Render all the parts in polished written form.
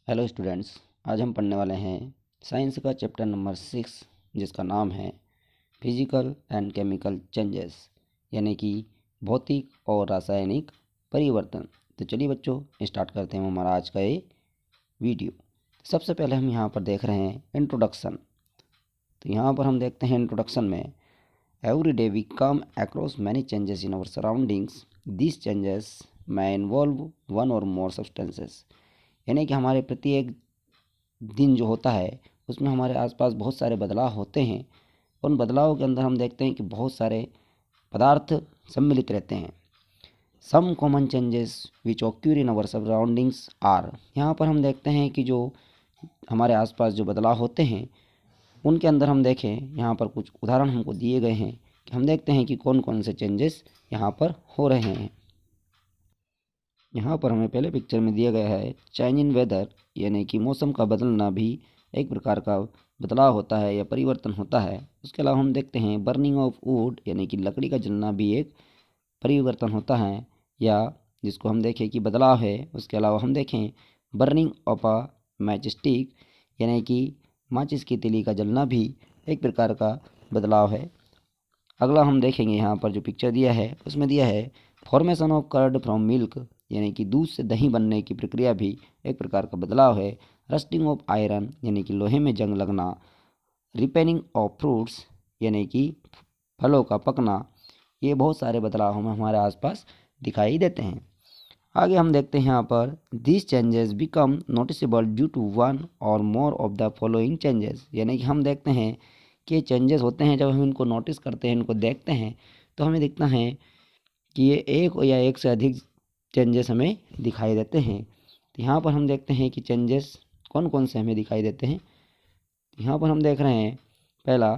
Hello students, आज हम पढ़ने वाले हैं साइंस का चैप्टर नंबर 6 जिसका नाम है फिजिकल एंड केमिकल चेंजेस यानी कि भौतिक और रासायनिक परिवर्तन। तो चलिए बच्चों स्टार्ट करते हैं हमारा आज का ये वीडियो। सबसे पहले हम यहाँ पर देख रहे हैं इंट्रोडक्शन। तो यहाँ पर हम देखते हैं इंट्रोडक्शन में every day we come across many changes in our surroundings. This changes may involve one or more substances. यानी कि हमारे प्रत्येक दिन जो होता है उसमें हमारे आसपास बहुत सारे बदलाव होते हैं। उन बदलावों के अंदर हम देखते हैं कि बहुत सारे पदार्थ सम्मिलित रहते हैं। Some common changes which occur in our surroundings are. यहाँ पर हम देखते हैं कि जो हमारे आसपास जो बदलाव होते हैं उनके अंदर हम देखें, यहाँ पर कुछ उदाहरण हमको दिए गए हैं कि हम देखते हैं कि कौन कौन से चेंजेस यहाँ पर हो रहे हैं। यहाँ पर हमें पहले पिक्चर में दिया गया है चेंज इन वेदर, यानी कि मौसम का बदलना भी एक प्रकार का बदलाव होता है या परिवर्तन होता है। उसके अलावा हम देखते हैं बर्निंग ऑफ वुड, यानी कि लकड़ी का जलना भी एक परिवर्तन होता है या जिसको हम देखें कि बदलाव है। उसके अलावा हम देखें burning of a match stick, यानी कि माचिस की तीली का जलना भी एक प्रकार का बदलाव है। अगला हम देखेंगे यहाँ पर जो पिक्चर दिया है उसमें दिया है formation of curd from milk, यानी कि दूध से दही बनने की प्रक्रिया भी एक प्रकार का बदलाव है। रस्टिंग ऑफ आयरन, यानी कि लोहे में जंग लगना। रिपेनिंग ऑफ फ्रूट्स, यानी कि फलों का पकना। ये बहुत सारे बदलाव हमें हमारे आसपास दिखाई देते हैं। आगे हम देखते हैं यहाँ पर this changes become noticeable due to one or more of the following changes, यानी कि हम देखते हैं कि चेंजेस होते हैं। जब हम इनको नोटिस करते हैं, इनको देखते हैं, तो हमें दिखता है कि ये एक या एक से अधिक चेंजेस हमें दिखाई देते हैं। तो यहाँ पर हम देखते हैं कि चेंजेस कौन कौन से हमें दिखाई देते हैं। यहाँ पर हम देख रहे हैं पहला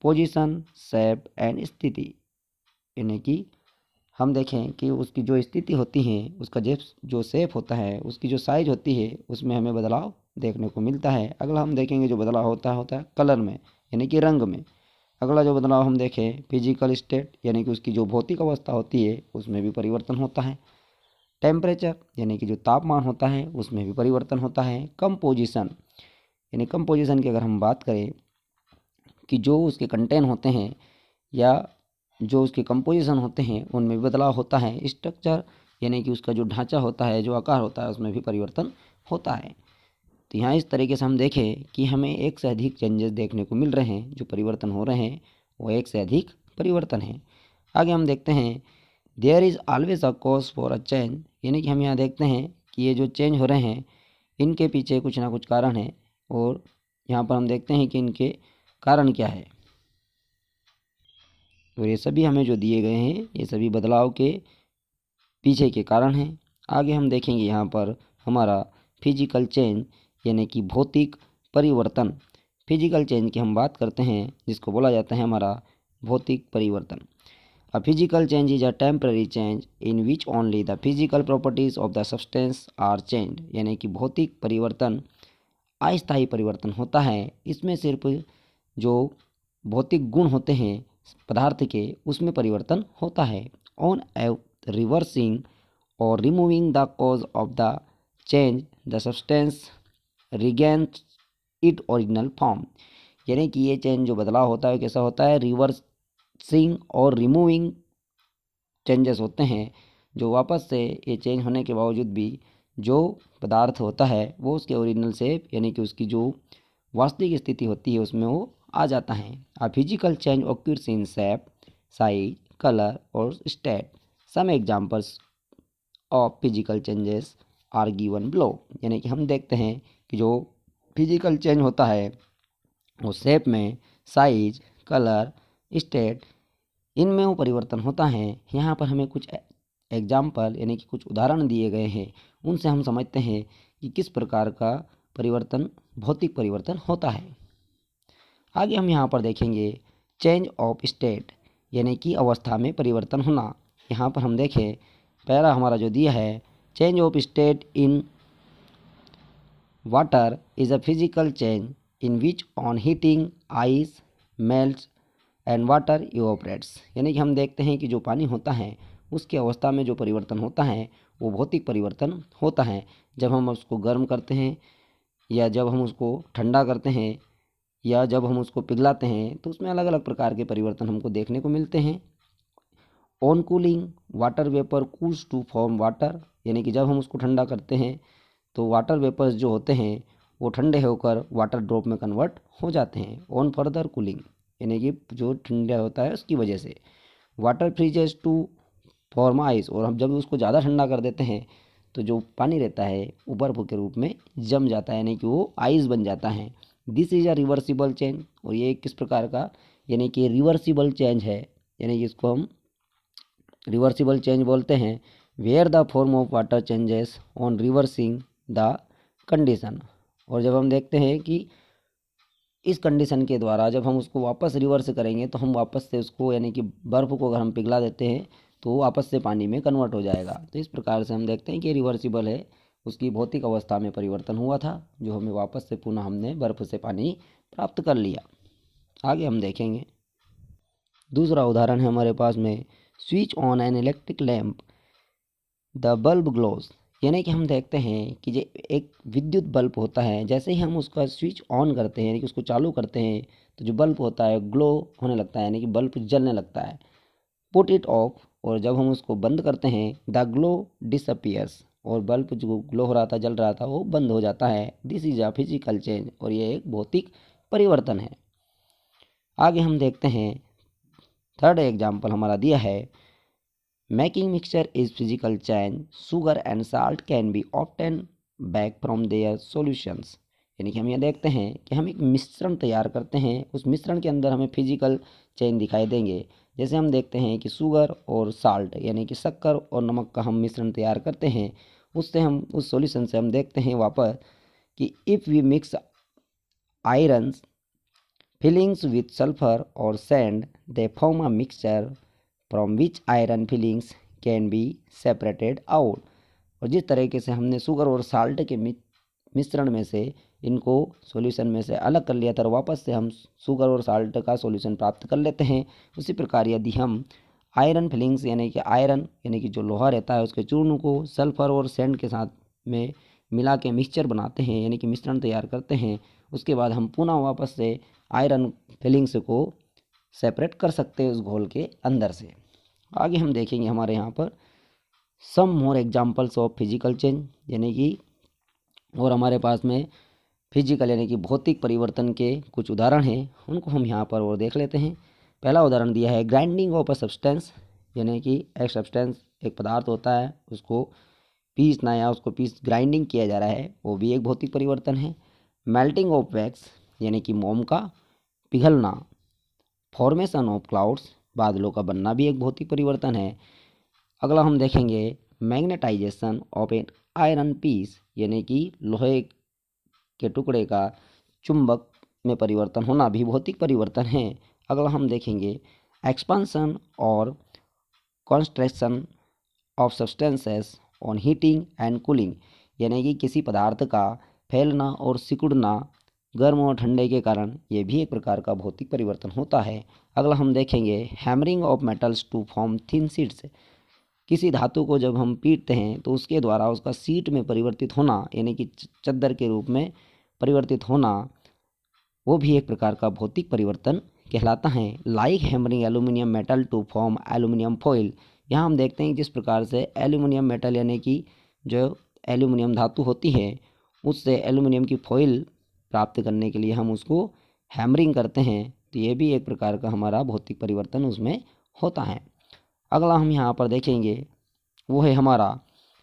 पोजीशन, शेप एंड स्थिति, यानी कि हम देखें कि उसकी जो स्थिति होती है, उसका जो शेप होता है, उसकी जो साइज होती है, उसमें हमें बदलाव देखने को मिलता है। अगला हम देखेंगे जो बदलाव होता है कलर में, यानी कि रंग में। अगला जो बदलाव हम देखें फिजिकल स्टेट, यानी कि उसकी जो भौतिक अवस्था होती है उसमें भी परिवर्तन होता है। टेम्परेचर, यानी कि जो तापमान होता है उसमें भी परिवर्तन होता है। कंपोजिशन, यानी कंपोजिशन की अगर हम बात करें कि जो उसके कंटेंट होते हैं या जो उसके कंपोजिशन होते हैं उनमें भी बदलाव होता है। स्ट्रक्चर, यानी कि उसका जो ढांचा होता है, जो आकार होता है, उसमें भी परिवर्तन होता है। तो यहाँ इस तरीके से हम देखें कि हमें एक से अधिक चेंजेस देखने को मिल रहे हैं। जो परिवर्तन हो रहे हैं वो एक से अधिक परिवर्तन है। आगे हम देखते हैं there is always a cause for a change, यानी कि हम यहाँ देखते हैं कि ये जो चेंज हो रहे हैं इनके पीछे कुछ ना कुछ कारण है और यहाँ पर हम देखते हैं कि इनके कारण क्या है। तो ये सभी हमें जो दिए गए हैं ये सभी बदलाव के पीछे के कारण हैं। आगे हम देखेंगे यहाँ पर हमारा फिजिकल चेंज, यानी कि भौतिक परिवर्तन। फिजिकल चेंज की हम बात करते हैं जिसको बोला जाता है हमारा भौतिक परिवर्तन। A physical change is a temporary change in which only the physical properties of the substance are change, यानी कि भौतिक परिवर्तन अस्थायी परिवर्तन होता है। इसमें सिर्फ जो भौतिक गुण होते हैं पदार्थ के उसमें परिवर्तन होता है। ऑन रिवर्सिंग और removing the cause of the change the substance regains it original form, यानी कि ये चेंज जो बदलाव होता है कैसा होता है, रिवर्सिंग और रिमूविंग चेंजेस होते हैं। जो वापस से ये चेंज होने के बावजूद भी जो पदार्थ होता है वो उसके ओरिजिनल शेप, यानी कि उसकी जो वास्तविक स्थिति होती है उसमें वो आ जाता है। A physical change occurs in shape, size, colour और state. Some examples of physical changes are given below, यानी कि हम देखते हैं कि जो फिजिकल चेंज होता है वो शेप में, साइज, कलर, स्टेट, इनमें वो परिवर्तन होता है। यहाँ पर हमें कुछ एग्जाम्पल यानी कि कुछ उदाहरण दिए गए हैं, उनसे हम समझते हैं कि किस प्रकार का परिवर्तन, भौतिक परिवर्तन होता है। आगे हम यहाँ पर देखेंगे चेंज ऑफ स्टेट, यानी कि अवस्था में परिवर्तन होना। यहाँ पर हम देखें पहला हमारा जो दिया है change of state in water is a physical change in which on heating ice melts and water evaporates, यानी कि हम देखते हैं कि जो पानी होता है उसकी अवस्था में जो परिवर्तन होता है वो भौतिक परिवर्तन होता है। जब हम उसको गर्म करते हैं या जब हम उसको ठंडा करते हैं या जब हम उसको पिघलाते हैं तो उसमें अलग अलग प्रकार के परिवर्तन हमको देखने को मिलते हैं। On cooling water vapour cools to form water, यानी कि जब हम उसको ठंडा करते हैं तो वाटर वेपर्स जो होते हैं वो ठंडे होकर वाटर ड्रॉप में कन्वर्ट हो जाते हैं। ऑन फर्दर कूलिंग, यानी कि जो ठंडा होता है उसकी वजह से। Water freezes to form ice, और हम जब उसको ज़्यादा ठंडा कर देते हैं तो जो पानी रहता है वो बर्फ़ के रूप में जम जाता है, यानी कि वो आइस बन जाता है। This is a reversible change, और ये किस प्रकार का, यानी कि रिवर्सिबल चेंज है, यानी कि इसको हम रिवर्सिबल चेंज बोलते हैं। Where the form of water changes on reversing the condition, और जब हम देखते हैं कि इस कंडीशन के द्वारा जब हम उसको वापस रिवर्स करेंगे तो हम वापस से उसको, यानी कि बर्फ़ को अगर हम पिघला देते हैं तो वो वापस से पानी में कन्वर्ट हो जाएगा। तो इस प्रकार से हम देखते हैं कि रिवर्सिबल है, उसकी भौतिक अवस्था में परिवर्तन हुआ था जो हमें वापस से पुनः हमने बर्फ़ से पानी प्राप्त कर लिया। आगे हम देखेंगे दूसरा उदाहरण है हमारे पास में, switch on an electric lamp the bulb glows, यानी कि हम देखते हैं कि जो एक विद्युत बल्ब होता है, जैसे ही हम उसका स्विच ऑन करते हैं यानी कि उसको चालू करते हैं तो जो बल्ब होता है ग्लो होने लगता है, यानी कि बल्ब जलने लगता है। पुट इट ऑफ, और जब हम उसको बंद करते हैं द ग्लो डिसअपियर्स, और बल्ब जो ग्लो हो रहा था, जल रहा था, वो बंद हो जाता है। This is a physical change, और ये एक भौतिक परिवर्तन है। आगे हम देखते हैं थर्ड एग्जाम्पल हमारा दिया है, making mixture is physical change, sugar and salt can be obtain back from their solutions, यानी कि हम ये देखते हैं कि हम एक मिश्रण तैयार करते हैं, उस मिश्रण के अंदर हमें फिजिकल चेंज दिखाई देंगे। जैसे हम देखते हैं कि शुगर और साल्ट, यानी कि शक्कर और नमक का हम मिश्रण तैयार करते हैं, उससे हम उस सॉल्यूशन से हम देखते हैं वापस कि if we mix iron fillings with sulfur or sand, they form a mixture from which iron fillings can be separated out। और जिस तरीके से हमने शुगर और साल्ट के मिश्रण में से इनको सॉल्यूशन में से अलग कर लिया था और वापस से हम शुगर और साल्ट का सॉल्यूशन प्राप्त कर लेते हैं, उसी प्रकार यदि हम आयरन फिलिंग्स, यानी कि आयरन यानी कि जो लोहा रहता है उसके चूर्ण को सल्फर और सैंड के साथ में मिला के मिक्सचर बनाते हैं, यानी कि मिश्रण तैयार करते हैं, उसके बाद हम पुनः वापस से आयरन फिलिंग्स को सेपरेट कर सकते हैं उस घोल के अंदर से। आगे हम देखेंगे हमारे यहाँ पर some more examples of physical change, यानी कि और हमारे पास में फिजिकल यानी कि भौतिक परिवर्तन के कुछ उदाहरण हैं, उनको हम यहाँ पर और देख लेते हैं। पहला उदाहरण दिया है ग्राइंडिंग ऑफ अ सब्सटेंस, यानी कि एक सब्सटेंस, एक पदार्थ होता है, उसको पीसना या उसको ग्राइंडिंग किया जा रहा है, वो भी एक भौतिक परिवर्तन है। मेल्टिंग ऑफ वैक्स, यानी कि मोम का पिघलना। फॉर्मेशन ऑफ क्लाउड्स, बादलों का बनना भी एक भौतिक परिवर्तन है। अगला हम देखेंगे magnetisation of an iron piece, यानी कि लोहे के टुकड़े का चुंबक में परिवर्तन होना भी भौतिक परिवर्तन है। अगला हम देखेंगे एक्सपांसन और construction of substances on heating and cooling, यानी कि किसी पदार्थ का फैलना और सिकुड़ना गर्म और ठंडे के कारण, ये भी एक प्रकार का भौतिक परिवर्तन होता है। अगला हम देखेंगे hammering of metals to form thin sheets, किसी धातु को जब हम पीटते हैं तो उसके द्वारा उसका शीट में परिवर्तित होना, यानी कि चद्दर के रूप में परिवर्तित होना, वो भी एक प्रकार का भौतिक परिवर्तन कहलाता है। Like hammering aluminium metal to form aluminium foil, यहाँ हम देखते हैं जिस प्रकार से एल्यूमिनियम मेटल यानी कि जो एल्यूमिनियम धातु होती है उससे एल्यूमिनियम की फॉइल प्राप्त करने के लिए हम उसको हैमरिंग करते हैं, तो ये भी एक प्रकार का हमारा भौतिक परिवर्तन उसमें होता है। अगला हम यहाँ पर देखेंगे वो है हमारा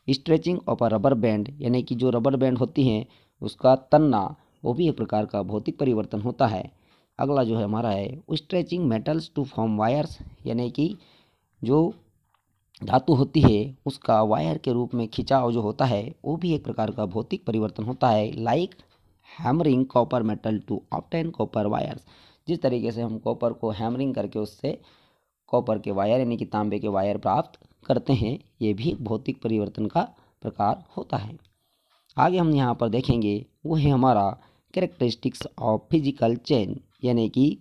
stretching of a rubber band, यानी कि जो रबर बैंड होती हैं उसका तनना, वो भी एक प्रकार का भौतिक परिवर्तन होता है। अगला जो है हमारा है stretching metals to form wires, यानी कि जो धातु होती है उसका वायर के रूप में खिंचाव जो होता है वो भी एक प्रकार का भौतिक परिवर्तन होता है। Like hammering copper metal to obtain copper wires, जिस तरीके से हम कॉपर को हैमरिंग करके उससे कॉपर के वायर यानी कि तांबे के वायर प्राप्त करते हैं, ये भी एक भौतिक परिवर्तन का प्रकार होता है। आगे हम यहाँ पर देखेंगे वो है हमारा कैरेक्टरिस्टिक्स ऑफ फिजिकल चेंज, यानी कि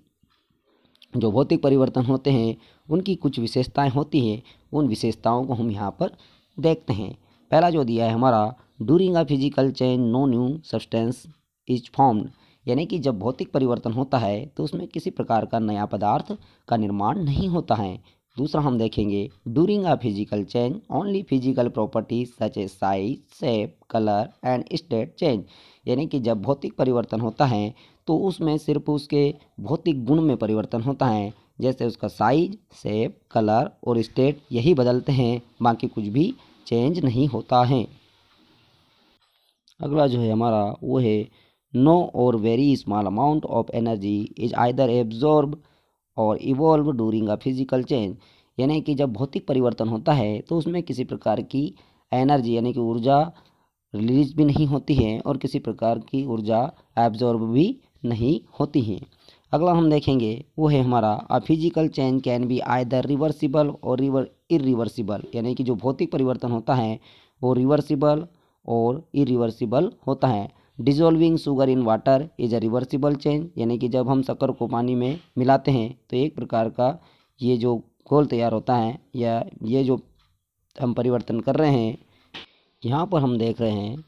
जो भौतिक परिवर्तन होते हैं उनकी कुछ विशेषताएं होती हैं, उन विशेषताओं को हम यहाँ पर देखते हैं। पहला जो दिया है हमारा, during a physical change no new substance is formed, यानी कि जब भौतिक परिवर्तन होता है तो उसमें किसी प्रकार का नया पदार्थ का निर्माण नहीं होता है। दूसरा हम देखेंगे, during a physical change only physical properties such A size, shape, colour and state change, यानी कि जब भौतिक परिवर्तन होता है तो उसमें सिर्फ उसके भौतिक गुण में परिवर्तन होता है, जैसे उसका साइज, शेप, कलर और स्टेट यही बदलते हैं, बाकी कुछ भी चेंज नहीं होता है। अगला जो है हमारा वो है, no or very small amount of energy is either absorb or evolve during a physical change, यानी कि जब भौतिक परिवर्तन होता है तो उसमें किसी प्रकार की एनर्जी यानी कि ऊर्जा रिलीज भी नहीं होती है और किसी प्रकार की ऊर्जा एब्जॉर्ब भी नहीं होती है। अगला हम देखेंगे वो है हमारा, अ physical change can be either reversible or irreversible, यानी कि जो भौतिक परिवर्तन होता है वो रिवर्सिबल और इरिवर्सिबल होता है। Dissolving sugar in water is a reversible change, यानी कि जब हम शक्कर को पानी में मिलाते हैं तो एक प्रकार का ये जो घोल तैयार होता है या ये जो हम परिवर्तन कर रहे हैं, यहाँ पर हम देख रहे हैं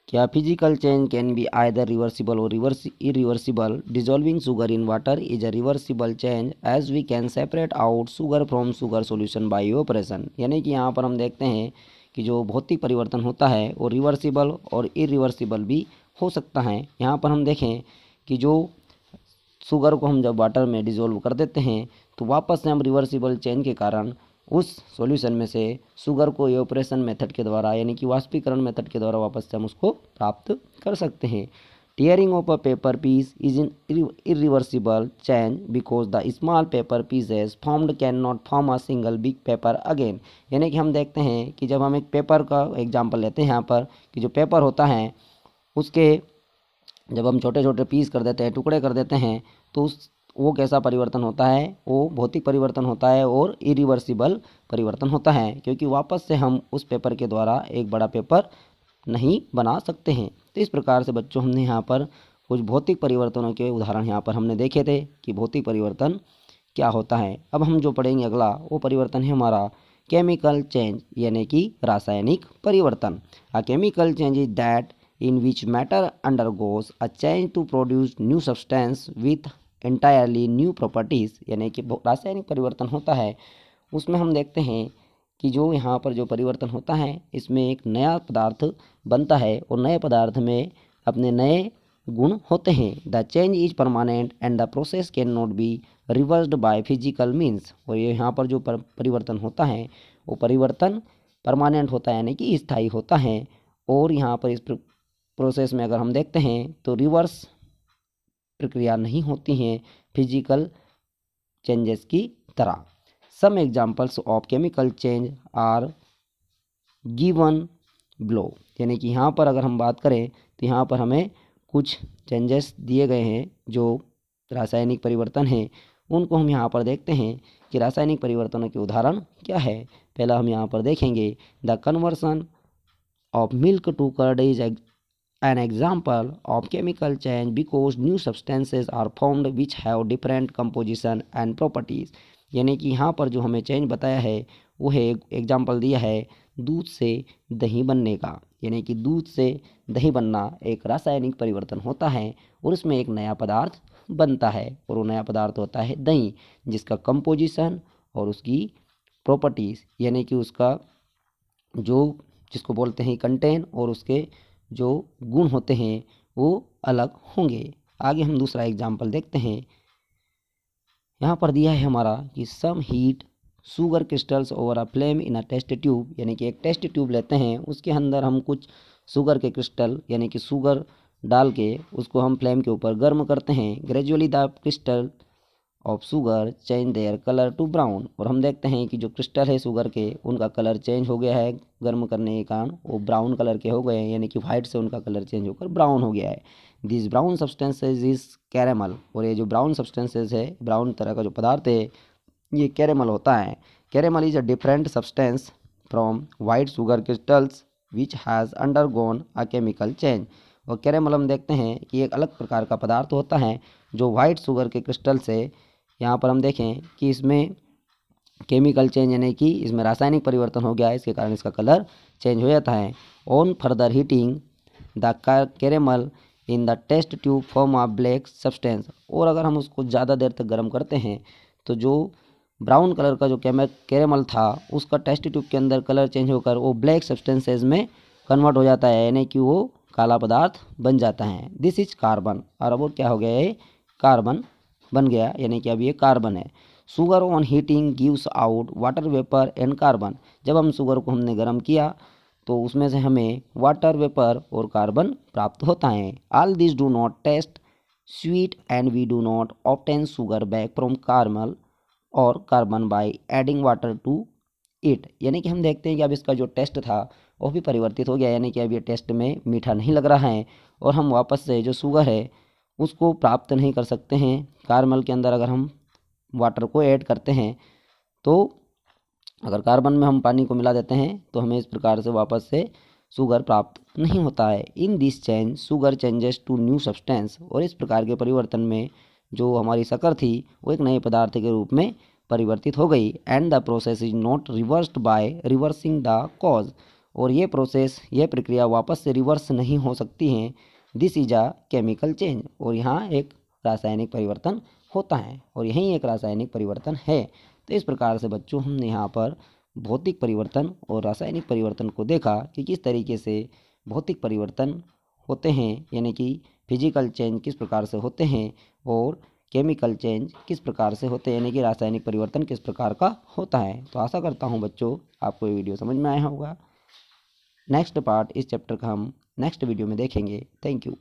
क्या physical change can be either reversible or irreversible. Dissolving sugar in water is a reversible change as we can separate out sugar from sugar solution by operation, यानी कि यहाँ पर हम देखते हैं कि जो भौतिक परिवर्तन होता है वो रिवर्सिबल और इरिवर्सिबल भी हो सकता है। यहाँ पर हम देखें कि जो शुगर को हम जब वाटर में डिज़ोल्व कर देते हैं तो वापस से हम रिवर्सिबल चेंज के कारण उस सॉल्यूशन में से शुगर को एवापोरेशन मेथड के द्वारा यानी कि वाष्पीकरण मेथड के द्वारा वापस से हम उसको प्राप्त कर सकते हैं। Tearing of a paper piece is in irreversible change because the small paper pieces formed can not form a single big paper again, यानी कि हम देखते हैं कि जब हम एक पेपर का एग्जाम्पल लेते हैं यहाँ पर कि जो पेपर होता है उसके जब हम छोटे छोटे पीस कर देते हैं, टुकड़े कर देते हैं, तो उस वो कैसा परिवर्तन होता है, वो भौतिक परिवर्तन होता है और इरिवर्सिबल परिवर्तन होता है, क्योंकि वापस से हम उस पेपर के द्वारा एक बड़ा पेपर नहीं बना सकते हैं। तो इस प्रकार से बच्चों हमने यहाँ पर कुछ भौतिक परिवर्तनों के उदाहरण यहाँ पर हमने देखे थे कि भौतिक परिवर्तन क्या होता है। अब हम जो पढ़ेंगे अगला वो परिवर्तन है हमारा केमिकल चेंज, यानी कि रासायनिक परिवर्तन। A chemical change is that in which matter undergoes a change to produce new substance with entirely new properties, यानी कि रासायनिक परिवर्तन होता है उसमें हम देखते हैं कि जो यहाँ पर जो परिवर्तन होता है इसमें एक नया पदार्थ बनता है और नए पदार्थ में अपने नए गुण होते हैं। The change is permanent and the process can not be reversed by physical means, और ये यहाँ पर जो परिवर्तन होता है वो परिवर्तन परमानेंट होता है यानी कि स्थायी होता है, और यहाँ पर इस प्रोसेस में अगर हम देखते हैं तो रिवर्स प्रक्रिया नहीं होती हैं फिजिकल चेंजेस की तरह। Some examples of chemical change are given below, यानी कि यहाँ पर अगर हम बात करें तो यहाँ पर हमें कुछ चेंजेस दिए गए हैं जो रासायनिक परिवर्तन हैं, उनको हम यहाँ पर देखते हैं कि रासायनिक परिवर्तनों के उदाहरण क्या है। पहला हम यहाँ पर देखेंगे, the conversion of milk to curd is an example of chemical change because new substances are formed which have different composition and properties, यानी कि यहाँ पर जो हमें चेंज बताया है वो है एग्जाम्पल दिया है दूध से दही बनने का, यानी कि दूध से दही बनना एक रासायनिक परिवर्तन होता है और उसमें एक नया पदार्थ बनता है और वो नया पदार्थ होता है दही, जिसका कंपोजिशन और उसकी प्रॉपर्टीज़ यानी कि उसका जो जिसको बोलते हैं कंटेन और उसके जो गुण होते हैं वो अलग होंगे। आगे हम दूसरा एग्जाम्पल देखते हैं। यहाँ पर दिया है हमारा कि some heat sugar crystals over a flame in a test tube, यानी कि एक टेस्ट ट्यूब लेते हैं उसके अंदर हम कुछ शुगर के क्रिस्टल यानी कि शुगर डाल के उसको हम फ्लेम के ऊपर गर्म करते हैं। Gradually the crystal of sugar change their colour to brown, और हम देखते हैं कि जो क्रिस्टल है शुगर के उनका कलर चेंज हो गया है गर्म करने के कारण, वो ब्राउन कलर के हो गए हैं, यानी कि वाइट से उनका कलर चेंज होकर ब्राउन हो गया है। This brown substances is caramel, और ये जो ब्राउन सब्सटेंसेज है ब्राउन तरह का जो पदार्थ है ये कैरेमल होता है। Caramel is a different substance from white sugar crystals which has undergone a chemical change, और कैरेमल हम देखते हैं कि एक अलग प्रकार का पदार्थ होता है जो वाइट शुगर के क्रिस्टल से, यहाँ पर हम देखें कि इसमें केमिकल चेंज यानी कि इसमें रासायनिक परिवर्तन हो गया है, इसके कारण इसका कलर चेंज हो जाता है। On further heating the caramel in the test tube form a black substance. और अगर हम उसको ज़्यादा देर तक गर्म करते हैं तो जो ब्राउन कलर का जो कैरेमल था उसका टेस्ट ट्यूब के अंदर कलर चेंज होकर वो ब्लैक सब्सटेंसेज में कन्वर्ट हो जाता है, यानी कि वो काला पदार्थ बन जाता है। This is carbon. और अब वो क्या हो गया, ये कार्बन बन गया, यानी कि अब ये कार्बन है। Sugar on heating gives out water vapour and carbon. जब हम शुगर को हमने गर्म किया तो उसमें से हमें वाटर वेपर और कार्बन प्राप्त होता है। All this do not taste sweet and we do not obtain sugar back from caramel or carbon by adding water to it. यानी कि हम देखते हैं कि अब इसका जो टेस्ट था वो भी परिवर्तित हो गया, यानी कि अब ये टेस्ट में मीठा नहीं लग रहा है और हम वापस से जो शुगर है उसको प्राप्त नहीं कर सकते हैं। कार्मल के अंदर अगर हम वाटर को ऐड करते हैं तो अगर कार्बन में हम पानी को मिला देते हैं तो हमें इस प्रकार से वापस से शुगर प्राप्त नहीं होता है। In this change sugar changes to new substance. और इस प्रकार के परिवर्तन में जो हमारी शक्कर थी वो एक नए पदार्थ के रूप में परिवर्तित हो गई। And the process is not reversed by reversing the cause. और ये प्रोसेस, ये प्रक्रिया वापस से रिवर्स नहीं हो सकती है। This is a chemical change. और यहाँ एक रासायनिक परिवर्तन होता है और यही एक रासायनिक परिवर्तन है। तो इस प्रकार से बच्चों हमने यहाँ पर भौतिक परिवर्तन और रासायनिक परिवर्तन को देखा कि किस तरीके से भौतिक परिवर्तन होते हैं, यानी कि फिजिकल चेंज किस प्रकार से होते हैं और केमिकल चेंज किस प्रकार से होते हैं, यानी कि रासायनिक परिवर्तन किस प्रकार का होता है। तो आशा करता हूँ बच्चों आपको ये वीडियो समझ में आया होगा। नेक्स्ट पार्ट इस चैप्टर का हम नेक्स्ट वीडियो में देखेंगे। Thank you.